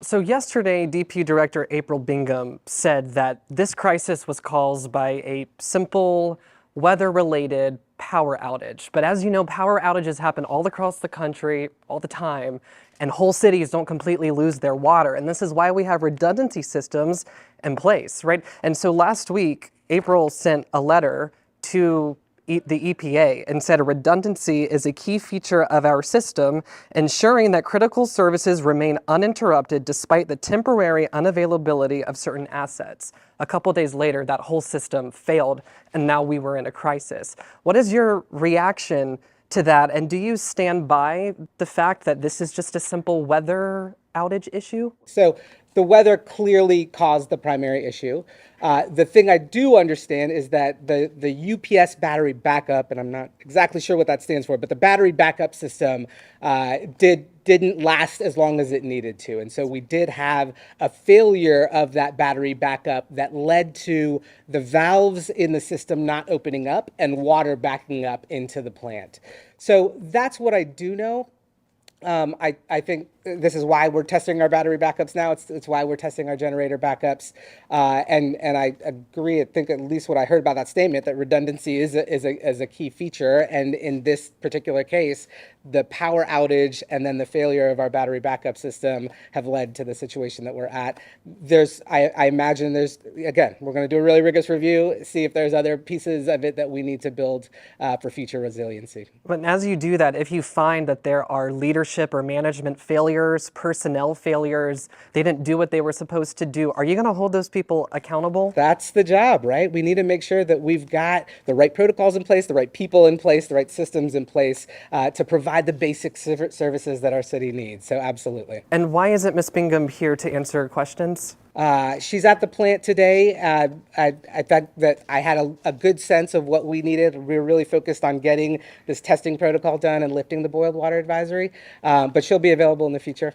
So yesterday, DP Director April Bingham said that this crisis was caused by a simple weather-related power outage. But as you know, power outages happen all across the country all the time, and whole cities don't completely lose their water. And this is why we have redundancy systems in place, right? And so last week, April sent a letter to the EPA and said redundancy is a key feature of our system, ensuring that critical services remain uninterrupted despite the temporary unavailability of certain assets. A couple days later, that whole system failed, and now we were in a crisis. What is your reaction to that, and do you stand by the fact that this is just a simple weather outage issue? So the weather clearly caused the primary issue. The thing I do understand is that the UPS battery backup, and I'm not exactly sure what that stands for, but the battery backup system didn't last as long as it needed to. And so we did have a failure of that battery backup that led to the valves in the system not opening up and water backing up into the plant. So that's what I do know. I think this is why we're testing our battery backups now. It's why we're testing our generator backups. And I agree. I think at least what I heard about that statement, that redundancy is a key feature. And in this particular case, the power outage and then the failure of our battery backup system have led to the situation that we're at. I imagine again, we're going to do a really rigorous review, see if there's other pieces of it that we need to build for future resiliency. But as you do that, if you find that there are leadership or management failures, personnel failures, they didn't do what they were supposed to do, are you going to hold those people accountable? That's the job, right? We need to make sure that we've got the right protocols in place, the right people in place, the right systems in place to provide the basic services that our city needs. So absolutely. And why isn't Ms. Bingham here to answer questions? She's at the plant today. I thought that I had a good sense of what we needed. We were really focused on getting this testing protocol done and lifting the boiled water advisory, but she'll be available in the future.